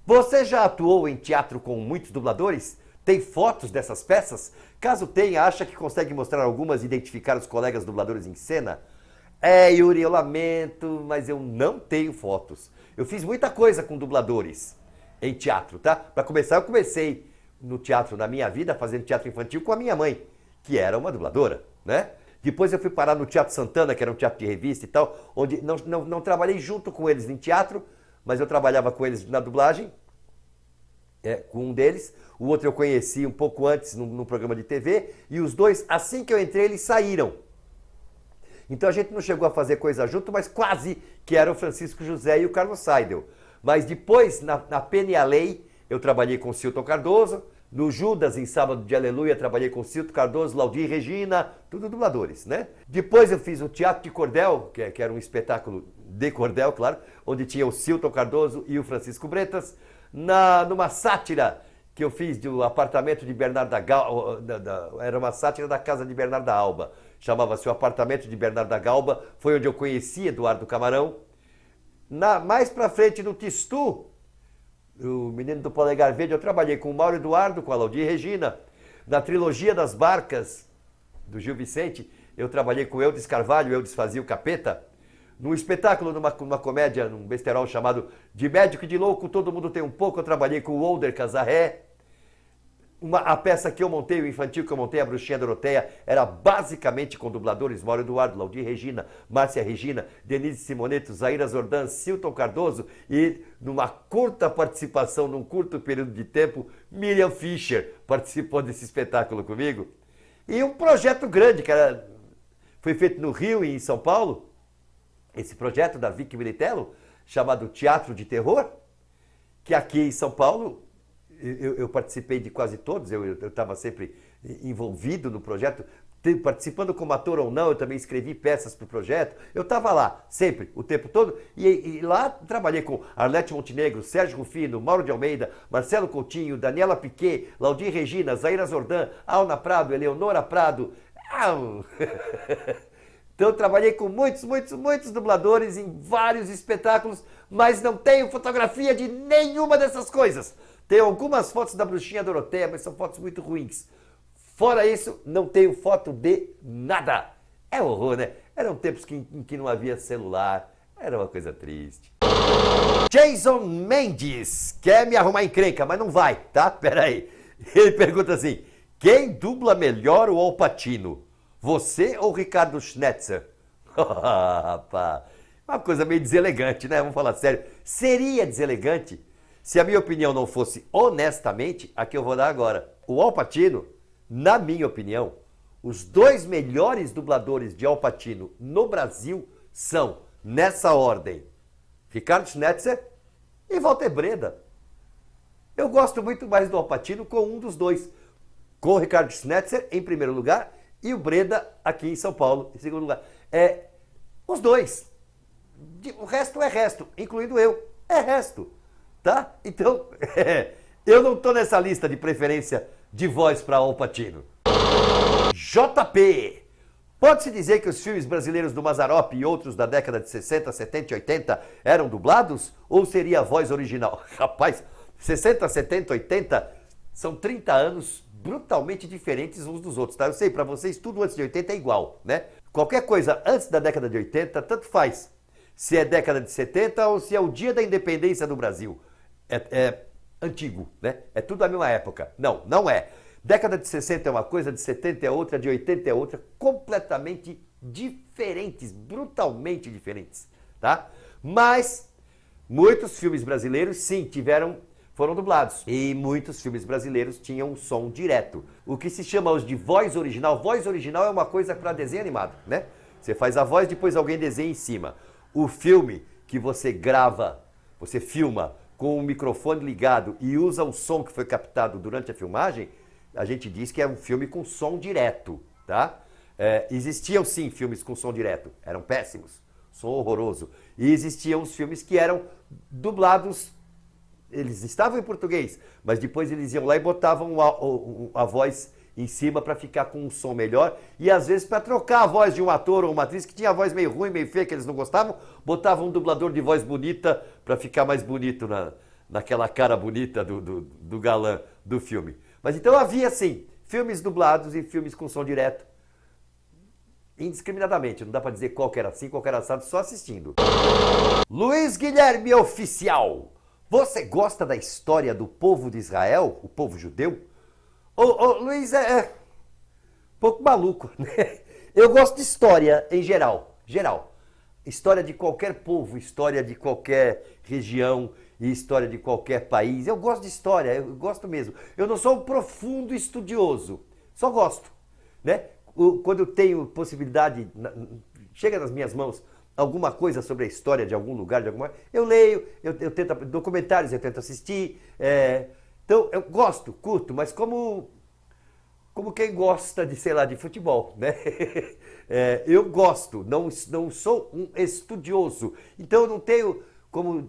você já atuou em teatro com muitos dubladores? Tem fotos dessas peças? Caso tenha, acha que consegue mostrar algumas e identificar os colegas dubladores em cena? Yuri, eu lamento, mas eu não tenho fotos. Eu fiz muita coisa com dubladores em teatro, tá? Para começar, eu comecei no teatro na minha vida, fazendo teatro infantil com a minha mãe, que era uma dubladora, né? Depois eu fui parar no Teatro Santana, que era um teatro de revista e tal, onde não trabalhei junto com eles em teatro, mas eu trabalhava com eles na dublagem, com um deles. O outro eu conheci um pouco antes num programa de TV, e os dois, assim que eu entrei, eles saíram. Então a gente não chegou a fazer coisa junto, mas quase, que era o Francisco José e o Carlos Seidel. Mas depois, na Penny a Lei, eu trabalhei com o Silton Cardoso. No Judas, em Sábado de Aleluia, trabalhei com o Silton Cardoso, Laudir Regina, tudo dubladores, né? Depois eu fiz o Teatro de Cordel, que era um espetáculo de cordel, claro, onde tinha o Silton Cardoso e o Francisco Bretas. Numa sátira que eu fiz do apartamento de Bernardo da Galba, era uma sátira da casa de Bernardo da Alba, chamava-se O Apartamento de Bernardo da Galba, foi onde eu conheci Eduardo Camarão. Mais pra frente, no Tistu, o Menino do Polegar Verde, eu trabalhei com o Mauro Eduardo, com a Laudir Regina. Na Trilogia das Barcas, do Gil Vicente, eu trabalhei com o Eudes Carvalho, o Eudes fazia o Capeta. Num espetáculo, numa comédia, num besterol chamado De Médico e de Louco, Todo Mundo Tem um Pouco, eu trabalhei com o Older Casarré. A peça que eu montei, o infantil que eu montei, A Bruxinha Doroteia, era basicamente com dubladores Mauro Eduardo, Laudir Regina, Márcia Regina, Denise Simoneto, Zaira Zordan, Silton Cardoso e, numa curta participação, num curto período de tempo, Miriam Fischer participou desse espetáculo comigo. E um projeto grande, que foi feito no Rio e em São Paulo, esse projeto da Vicky Militello, chamado Teatro de Terror, que aqui em São Paulo eu participei de quase todos, eu estava sempre envolvido no projeto, participando como ator ou não, eu também escrevi peças para o projeto, eu estava lá, sempre, o tempo todo, e lá trabalhei com Arlete Montenegro, Sérgio Rufino, Mauro de Almeida, Marcelo Coutinho, Daniela Piquet, Laudir Regina, Zaira Zordan, Alna Prado, Eleonora Prado. Então eu trabalhei com muitos dubladores em vários espetáculos, mas não tenho fotografia de nenhuma dessas coisas. Tenho algumas fotos da Bruxinha Doroteia, mas são fotos muito ruins. Fora isso, não tenho foto de nada. É horror, né? Eram tempos em que não havia celular. Era uma coisa triste. Jason Mendes quer me arrumar encrenca, mas não vai, tá? Pera aí. Ele pergunta assim, quem dubla melhor o Al Pacino? Você ou Ricardo Schnetzer? Rapaz, uma coisa meio deselegante, né? Vamos falar sério. Seria deselegante se a minha opinião não fosse honestamente a que eu vou dar agora. O Al Pacino, na minha opinião, os dois melhores dubladores de Al Pacino no Brasil são, nessa ordem, Ricardo Schnetzer e Walter Breda. Eu gosto muito mais do Al Pacino com um dos dois. com o Ricardo Schnetzer em primeiro lugar e o Breda aqui em São Paulo em segundo lugar. Os dois. O resto é resto, incluindo eu. É resto, tá? Então, eu não tô nessa lista de preferência de voz para Al Pacino. JP. Pode-se dizer que os filmes brasileiros do Mazzaropi e outros da década de 60, 70 e 80 eram dublados? Ou seria a voz original? Rapaz, 60, 70, 80 são 30 anos brutalmente diferentes uns dos outros, tá? Eu sei, pra vocês tudo antes de 80 é igual, né? Qualquer coisa antes da década de 80, tanto faz. Se é década de 70 ou se é o dia da independência do Brasil. É antigo, né? É tudo da mesma época. Não, não é. Década de 60 é uma coisa, de 70 é outra, de 80 é outra, completamente diferentes, brutalmente diferentes, tá? Mas muitos filmes brasileiros, sim, foram dublados. E muitos filmes brasileiros tinham um som direto. O que se chama hoje de voz original. Voz original é uma coisa para desenho animado, né? Você faz a voz, depois alguém desenha em cima. O filme que você grava, você filma com o microfone ligado e usa o som que foi captado durante a filmagem, a gente diz que é um filme com som direto, tá? Existiam sim filmes com som direto, eram péssimos, som horroroso. E existiam os filmes que eram dublados, eles estavam em português, mas depois eles iam lá e botavam a voz em cima para ficar com um som melhor. E às vezes para trocar a voz de um ator ou uma atriz que tinha a voz meio ruim, meio feia, que eles não gostavam, botavam um dublador de voz bonita para ficar mais bonito naquela cara bonita do galã do filme. Mas então havia sim, filmes dublados e filmes com som direto, indiscriminadamente, não dá para dizer qual que era assim, qual que era assado, só assistindo. Luiz Guilherme Oficial, você gosta da história do povo de Israel, o povo judeu? Luiz é um pouco maluco, né? Eu gosto de história em geral. História de qualquer povo, história de qualquer região e história de qualquer país. Eu gosto de história, eu gosto mesmo. Eu não sou um profundo estudioso, só gosto, né? Quando eu tenho possibilidade, chega nas minhas mãos alguma coisa sobre a história de algum lugar, eu leio, eu tento, documentários eu tento assistir. Então eu gosto, curto, mas como quem gosta de, sei lá, de futebol, né? Eu gosto, não sou um estudioso. Então eu não tenho como...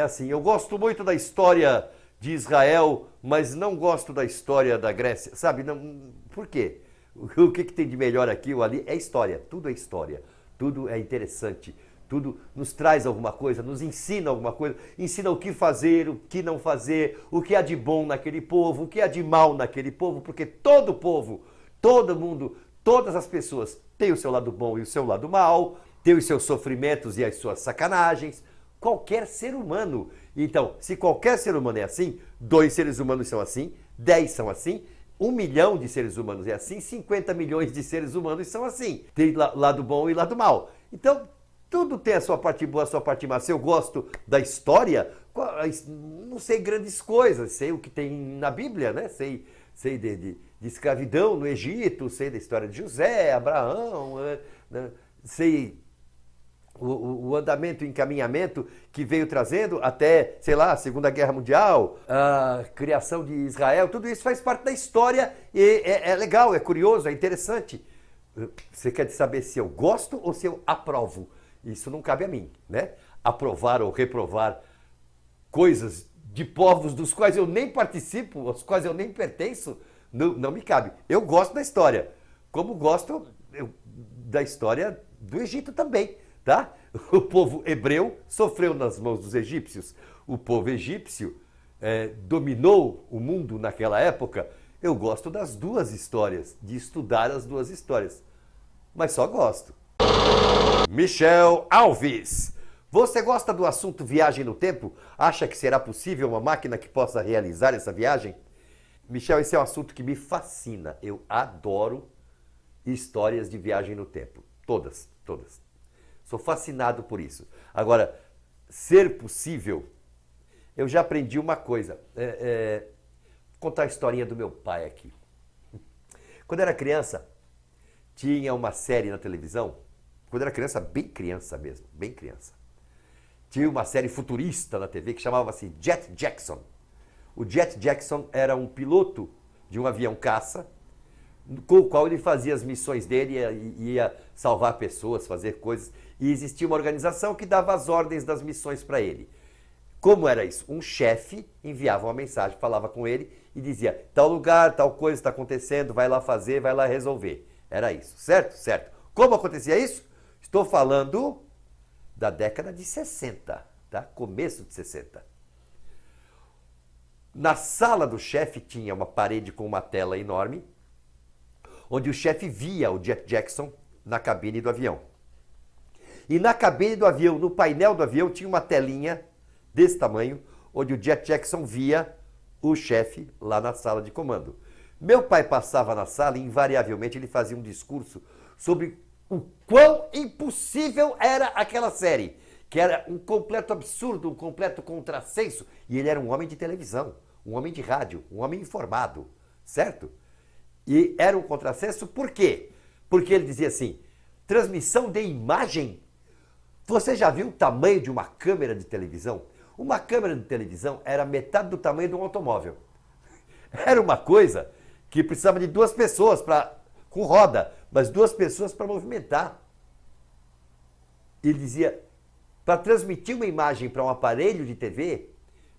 assim, eu gosto muito da história de Israel, mas não gosto da história da Grécia, sabe? Não, por quê? O que tem de melhor aqui ou ali é história, tudo é história, tudo é interessante. Tudo nos traz alguma coisa, nos ensina alguma coisa, ensina o que fazer, o que não fazer, o que há de bom naquele povo, o que há de mal naquele povo, porque todo povo, todo mundo, todas as pessoas têm o seu lado bom e o seu lado mal, têm os seus sofrimentos e as suas sacanagens, qualquer ser humano. Então, se qualquer ser humano é assim, 2 seres humanos são assim, 10 são assim, 1 milhão de seres humanos é assim, 50 milhões de seres humanos são assim. Tem lado bom e lado mal. Então, tudo tem a sua parte boa, a sua parte má. Se eu gosto da história, não sei grandes coisas, sei o que tem na Bíblia, né? Sei de escravidão no Egito, sei da história de José, Abraão, né? Sei o andamento e encaminhamento que veio trazendo até, sei lá, a Segunda Guerra Mundial, a criação de Israel, tudo isso faz parte da história e é legal, é curioso, é interessante. Você quer saber se eu gosto ou se eu aprovo? Isso não cabe a mim, né? Aprovar ou reprovar coisas de povos dos quais eu nem participo, aos quais eu nem pertenço, não me cabe. Eu gosto da história, como gosto da história do Egito também, tá? O povo hebreu sofreu nas mãos dos egípcios. O povo egípcio dominou o mundo naquela época. Eu gosto das duas histórias, de estudar as duas histórias, mas só gosto. Michel Alves, você gosta do assunto viagem no tempo? Acha que será possível uma máquina que possa realizar essa viagem? Michel, esse é um assunto que me fascina. Eu adoro histórias de viagem no tempo. Todas. Sou fascinado por isso. Agora, ser possível, eu já aprendi uma coisa. Vou contar a historinha do meu pai aqui. Quando eu era criança, tinha uma série na televisão. Quando eu era criança, bem criança mesmo, bem criança. Tinha uma série futurista na TV que chamava-se Jet Jackson. O Jet Jackson era um piloto de um avião caça, com o qual ele fazia as missões dele, ia salvar pessoas, fazer coisas, e existia uma organização que dava as ordens das missões para ele. Como era isso? Um chefe enviava uma mensagem, falava com ele e dizia, tal lugar, tal coisa está acontecendo, vai lá fazer, vai lá resolver. Era isso, certo? Certo. Como acontecia isso? Estou falando da década de 60, tá? Começo de 60. Na sala do chefe tinha uma parede com uma tela enorme, onde o chefe via o Jet Jackson na cabine do avião. E na cabine do avião, no painel do avião, tinha uma telinha desse tamanho, onde o Jet Jackson via o chefe lá na sala de comando. Meu pai passava na sala e invariavelmente ele fazia um discurso sobre o quão impossível era aquela série, que era um completo absurdo, um completo contrassenso, e ele era um homem de televisão, um homem de rádio, um homem informado, certo? E era um contrassenso por quê? Porque ele dizia assim, transmissão de imagem. Você já viu o tamanho de uma câmera de televisão? Uma câmera de televisão era metade do tamanho de um automóvel. Era uma coisa que precisava de duas pessoas com roda, mas duas pessoas para movimentar. Ele dizia, para transmitir uma imagem para um aparelho de TV,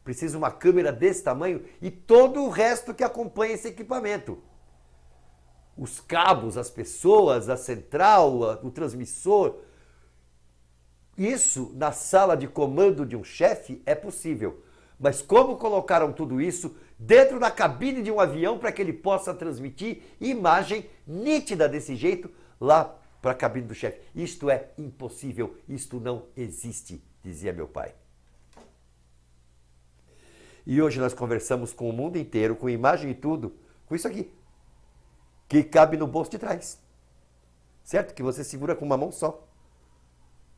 precisa uma câmera desse tamanho e todo o resto que acompanha esse equipamento. Os cabos, as pessoas, a central, o transmissor. Isso, na sala de comando de um chefe, é possível. Mas como colocaram tudo isso dentro da cabine de um avião para que ele possa transmitir imagem nítida desse jeito lá para a cabine do chefe? Isto é impossível, isto não existe, dizia meu pai. E hoje nós conversamos com o mundo inteiro, com imagem e tudo, com isso aqui, que cabe no bolso de trás. Certo? Que você segura com uma mão só.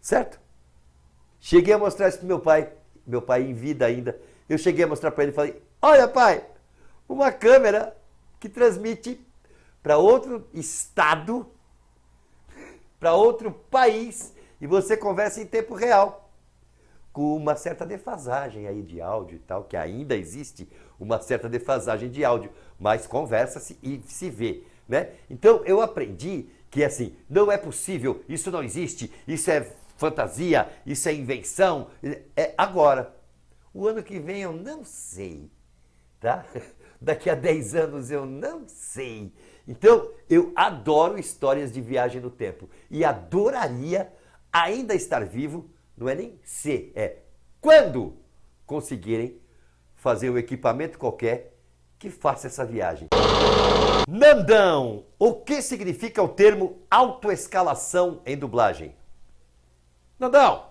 Certo? Cheguei a mostrar isso para meu pai em vida ainda. Eu cheguei a mostrar para ele e falei, olha pai, uma câmera que transmite para outro estado, para outro país, e você conversa em tempo real, com uma certa defasagem aí de áudio e tal, que ainda existe uma certa defasagem de áudio, mas conversa-se e se vê, né? Então eu aprendi que assim, não é possível, isso não existe, isso é fantasia, isso é invenção, é agora. O ano que vem eu não sei, tá? Daqui a 10 anos eu não sei. Então, eu adoro histórias de viagem no tempo e adoraria ainda estar vivo, não é nem se, é quando conseguirem fazer um equipamento qualquer que faça essa viagem. Nandão, o que significa o termo autoescalação em dublagem? Nandão,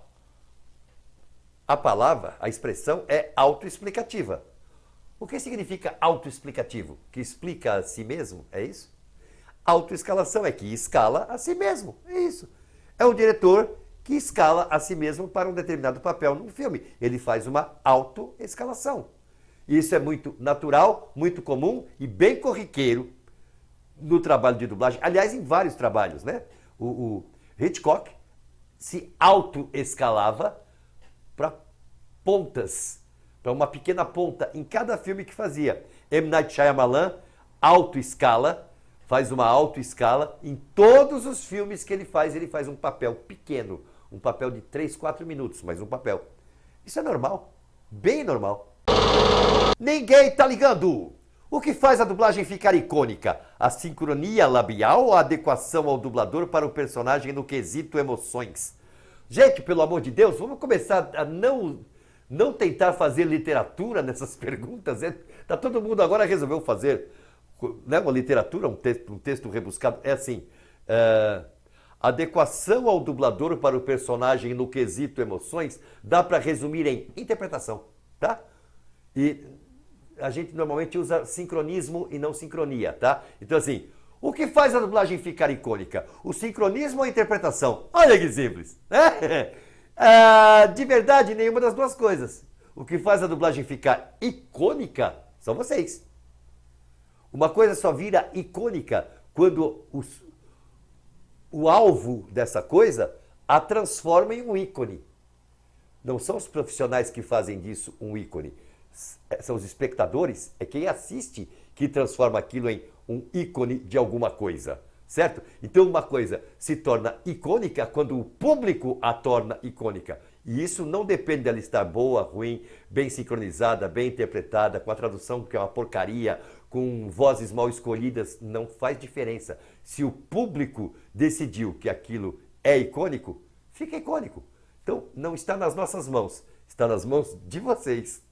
a palavra, a expressão é autoexplicativa. O que significa autoexplicativo? Que explica a si mesmo, é isso? Autoescalação é que escala a si mesmo, é isso. É o diretor que escala a si mesmo para um determinado papel num filme. Ele faz uma autoescalação. Isso é muito natural, muito comum e bem corriqueiro no trabalho de dublagem. Aliás, em vários trabalhos, né? O Hitchcock se autoescalava para pontas, para uma pequena ponta em cada filme que fazia. M. Night Shyamalan, autoescala, faz uma autoescala. Em todos os filmes que ele faz um papel pequeno, um papel de 3, 4 minutos, mas um papel. Isso é normal, bem normal. Ninguém tá ligando! O que faz a dublagem ficar icônica? A sincronia labial ou a adequação ao dublador para o personagem no quesito emoções? Gente, pelo amor de Deus, vamos começar a não tentar fazer literatura nessas perguntas. Tá todo mundo agora resolveu fazer, né, uma literatura, um texto rebuscado. É assim, adequação ao dublador para o personagem no quesito emoções dá para resumir em interpretação, tá? E a gente normalmente usa sincronismo e não sincronia, tá? Então assim, o que faz a dublagem ficar icônica? O sincronismo ou a interpretação? Olha que simples, né? De verdade, nenhuma das duas coisas. O que faz a dublagem ficar icônica são vocês. Uma coisa só vira icônica quando o alvo dessa coisa a transforma em um ícone. Não são os profissionais que fazem disso um ícone. São os espectadores, é quem assiste que transforma aquilo em um ícone de alguma coisa, certo? Então uma coisa se torna icônica quando o público a torna icônica. E isso não depende dela estar boa, ruim, bem sincronizada, bem interpretada, com a tradução que é uma porcaria, com vozes mal escolhidas, não faz diferença. Se o público decidiu que aquilo é icônico, fica icônico. Então não está nas nossas mãos, está nas mãos de vocês.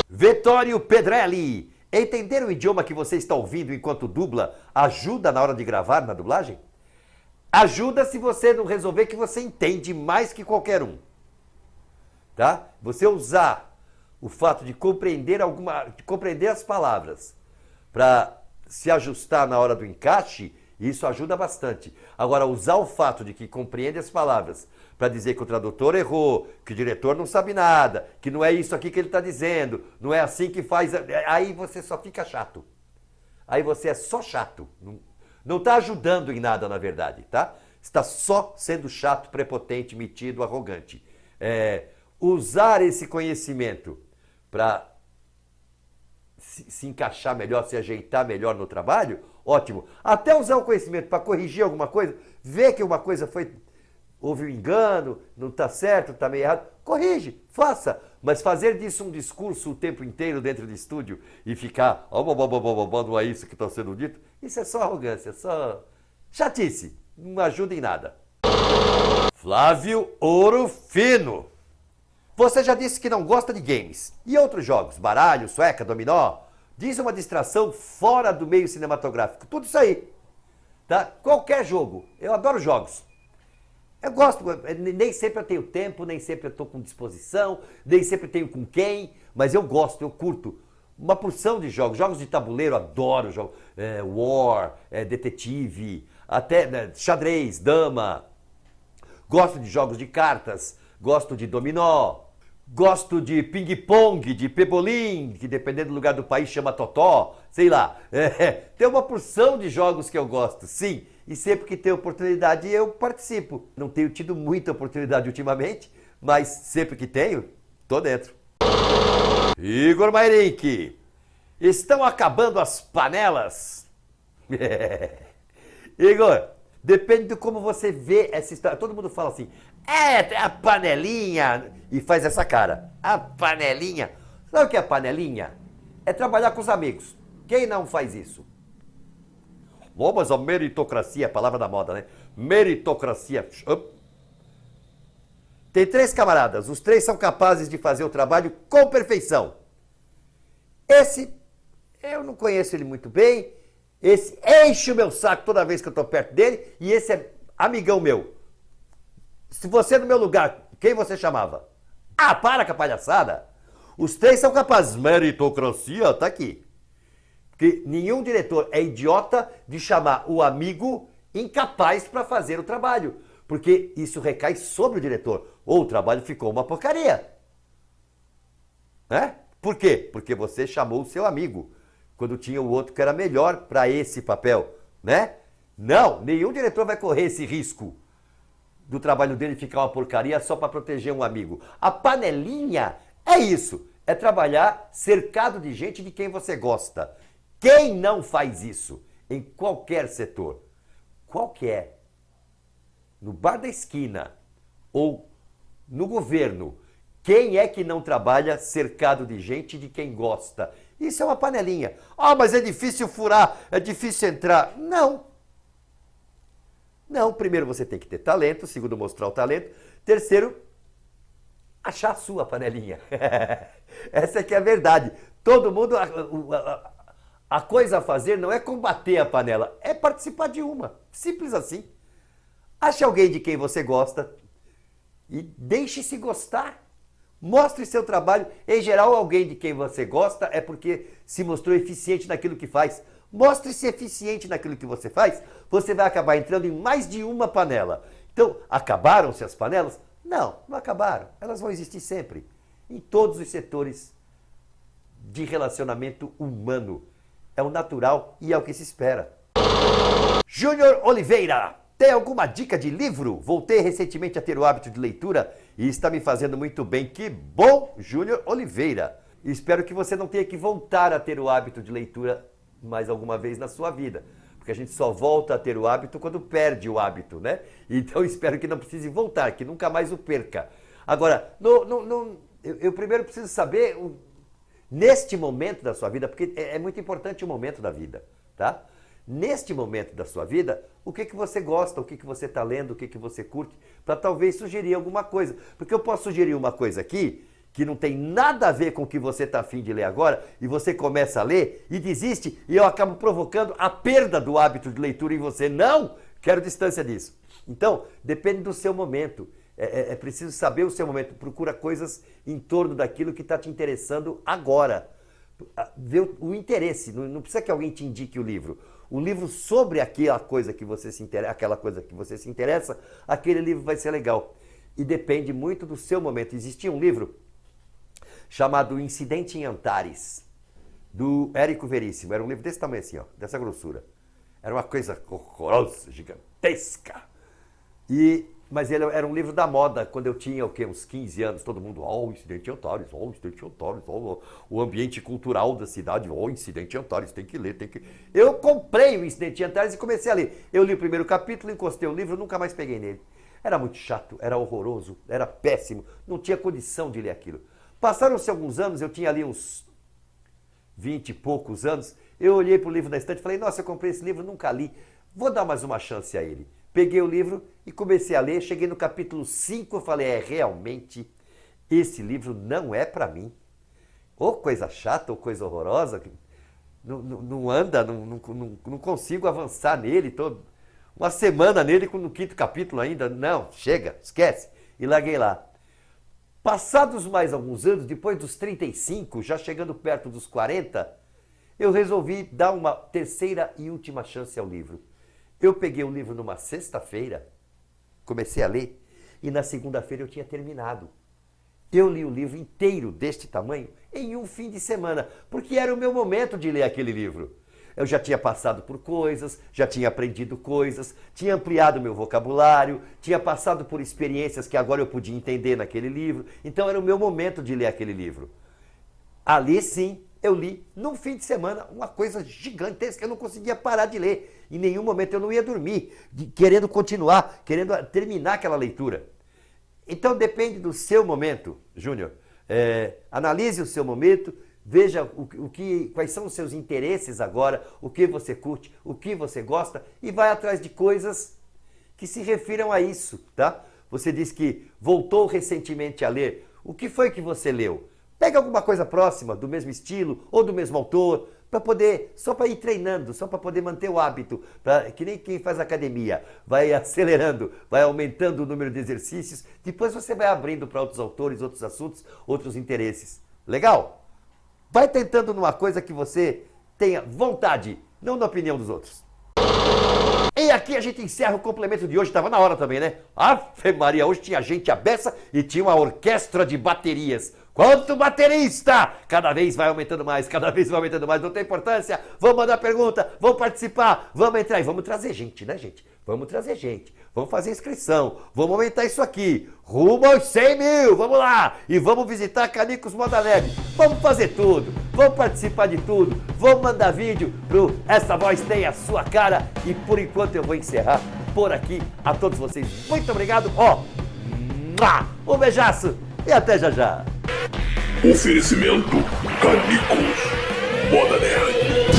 Vettório Pedrelli, entender o idioma que você está ouvindo enquanto dubla ajuda na hora de gravar na dublagem? Ajuda se você não resolver que você entende mais que qualquer um. Tá? Você usar o fato de compreender as palavras para se ajustar na hora do encaixe, isso ajuda bastante. Agora, usar o fato de que compreende as palavras para dizer que o tradutor errou, que o diretor não sabe nada, que não é isso aqui que ele está dizendo, não é assim que faz... Aí você só fica chato. Aí você é só chato. Não está ajudando em nada, na verdade, tá? Está só sendo chato, prepotente, metido, arrogante. Usar esse conhecimento para se encaixar melhor, se ajeitar melhor no trabalho, ótimo. Até usar o conhecimento para corrigir alguma coisa, ver que uma coisa houve um engano, não está certo, está meio errado, corrige, faça. Mas fazer disso um discurso o tempo inteiro dentro do estúdio e ficar, não é isso que está sendo dito, isso é só arrogância, só chatice, não ajuda em nada. Flávio Ouro Fino. Você já disse que não gosta de games. E outros jogos? Baralho, sueca, dominó? Diz uma distração fora do meio cinematográfico. Tudo isso aí. Tá? Qualquer jogo. Eu adoro jogos. Eu gosto. Nem sempre eu tenho tempo, nem sempre eu estou com disposição, nem sempre eu tenho com quem, mas eu gosto, eu curto. Uma porção de jogos. Jogos de tabuleiro, adoro jogos. War, detetive, até xadrez, dama. Gosto de jogos de cartas. Gosto de dominó. Gosto de ping-pong, de pebolim, que dependendo do lugar do país chama totó, sei lá. Tem uma porção de jogos que eu gosto, sim. E sempre que tem oportunidade eu participo. Não tenho tido muita oportunidade ultimamente, mas sempre que tenho, tô dentro. Igor Mairink, estão acabando as panelas? Igor, depende de como você vê essa história. Todo mundo fala assim, a panelinha, e faz essa cara. A panelinha. Sabe o que é panelinha? É trabalhar com os amigos. Quem não faz isso? Oh, mas a meritocracia, é a palavra da moda, né? Meritocracia. Tem 3 camaradas, os 3 são capazes de fazer o trabalho com perfeição. Esse, eu não conheço ele muito bem, esse enche o meu saco toda vez que eu estou perto dele, e esse é amigão meu. Se você no meu lugar, quem você chamava? Para com a palhaçada. Os 3 são capazes. Meritocracia tá aqui. Porque nenhum diretor é idiota de chamar o amigo incapaz para fazer o trabalho. Porque isso recai sobre o diretor. Ou o trabalho ficou uma porcaria. Né? Por quê? Porque você chamou o seu amigo. Quando tinha o outro que era melhor para esse papel. Né? Não, nenhum diretor vai correr esse risco do trabalho dele ficar uma porcaria só para proteger um amigo. A panelinha é isso. É trabalhar cercado de gente de quem você gosta. Quem não faz isso em qualquer setor? Qualquer. No bar da esquina ou no governo. Quem é que não trabalha cercado de gente de quem gosta? Isso é uma panelinha. Mas é difícil furar, é difícil entrar. Não. Não, primeiro você tem que ter talento, segundo mostrar o talento, terceiro, achar a sua panelinha. Essa é que é a verdade. Todo mundo, a coisa a fazer não é combater a panela, é participar de uma. Simples assim. Ache alguém de quem você gosta e deixe-se gostar. Mostre seu trabalho. Em geral, alguém de quem você gosta é porque se mostrou eficiente naquilo que faz. Mostre-se eficiente naquilo que você faz, você vai acabar entrando em mais de uma panela. Então, acabaram-se as panelas? Não, não acabaram. Elas vão existir sempre. Em todos os setores de relacionamento humano. É o natural e é o que se espera. Júnior Oliveira, tem alguma dica de livro? Voltei recentemente a ter o hábito de leitura e está me fazendo muito bem. Que bom, Júnior Oliveira. E espero que você não tenha que voltar a ter o hábito de leitura mais alguma vez na sua vida. Porque a gente só volta a ter o hábito quando perde o hábito, né? Então espero que não precise voltar, que nunca mais o perca. Agora, eu primeiro preciso saber, neste momento da sua vida, porque é muito importante o momento da vida, tá? Neste momento da sua vida, o que você gosta, o que você está lendo, o que você curte, para talvez sugerir alguma coisa. Porque eu posso sugerir uma coisa aqui, que não tem nada a ver com o que você está a fim de ler agora, e você começa a ler e desiste, e eu acabo provocando a perda do hábito de leitura em você. Não! Quero distância disso. Então, depende do seu momento. É preciso saber o seu momento. Procura coisas em torno daquilo que está te interessando agora. Vê o interesse. Não precisa que alguém te indique o livro. O livro sobre aquela coisa que você se interessa, aquele livro vai ser legal. E depende muito do seu momento. Existia um livro chamado Incidente em Antares, do Érico Veríssimo. Era um livro desse tamanho assim, ó, dessa grossura. Era uma coisa horrorosa, gigantesca. Mas ele era um livro da moda, quando eu tinha uns 15 anos, todo mundo, Incidente em Antares, Incidente em Antares, o ambiente cultural da cidade, Incidente em Antares, tem que ler, tem que... Eu comprei o Incidente em Antares e comecei a ler. Eu li o primeiro capítulo, encostei o livro, nunca mais peguei nele. Era muito chato, era horroroso, era péssimo, não tinha condição de ler aquilo. Passaram-se alguns anos, eu tinha ali uns 20 e poucos anos, eu olhei para o livro da estante e falei, nossa, eu comprei esse livro, nunca li, vou dar mais uma chance a ele. Peguei o livro e comecei a ler, cheguei no capítulo 5, eu falei, realmente, esse livro não é para mim. Ou coisa chata, ou coisa horrorosa, não anda, não consigo avançar nele, uma semana nele no 5º capítulo ainda, não, chega, esquece, e larguei lá. Passados mais alguns anos, depois dos 35, já chegando perto dos 40, eu resolvi dar uma terceira e última chance ao livro. Eu peguei o livro numa sexta-feira, comecei a ler, e na segunda-feira eu tinha terminado. Eu li o livro inteiro deste tamanho em um fim de semana, porque era o meu momento de ler aquele livro. Eu já tinha passado por coisas, já tinha aprendido coisas, tinha ampliado meu vocabulário, tinha passado por experiências que agora eu podia entender naquele livro. Então era o meu momento de ler aquele livro. Ali sim, eu li num fim de semana uma coisa gigantesca, eu não conseguia parar de ler. Em nenhum momento eu não ia dormir, querendo continuar, querendo terminar aquela leitura. Então depende do seu momento, Júnior. Analise o seu momento, veja quais são os seus interesses agora, o que você curte, o que você gosta e vai atrás de coisas que se refiram a isso, tá? Você disse que voltou recentemente a ler. O que foi que você leu? Pega alguma coisa próxima, do mesmo estilo ou do mesmo autor, só para ir treinando, só para poder manter o hábito, que nem quem faz academia, vai acelerando, vai aumentando o número de exercícios, depois você vai abrindo para outros autores, outros assuntos, outros interesses. Legal? Vai tentando numa coisa que você tenha vontade, não na opinião dos outros. E aqui a gente encerra o complemento de hoje, estava na hora também, né? Ave Maria, hoje tinha gente à beça e tinha uma orquestra de baterias. Quanto baterista! Cada vez vai aumentando mais, não tem importância. Vamos mandar pergunta, vamos participar, vamos entrar e vamos trazer gente, né, gente? Vamos trazer gente, vamos fazer inscrição, vamos aumentar isso aqui, rumo aos 100 mil, vamos lá! E vamos visitar Canicos Moda Leve, vamos fazer tudo, vamos participar de tudo, vamos mandar vídeo pro Essa Voz Tem a Sua Cara. E por enquanto eu vou encerrar por aqui. A todos vocês, muito obrigado, um beijaço e até já já! Oferecimento Canicos Moda Nerd.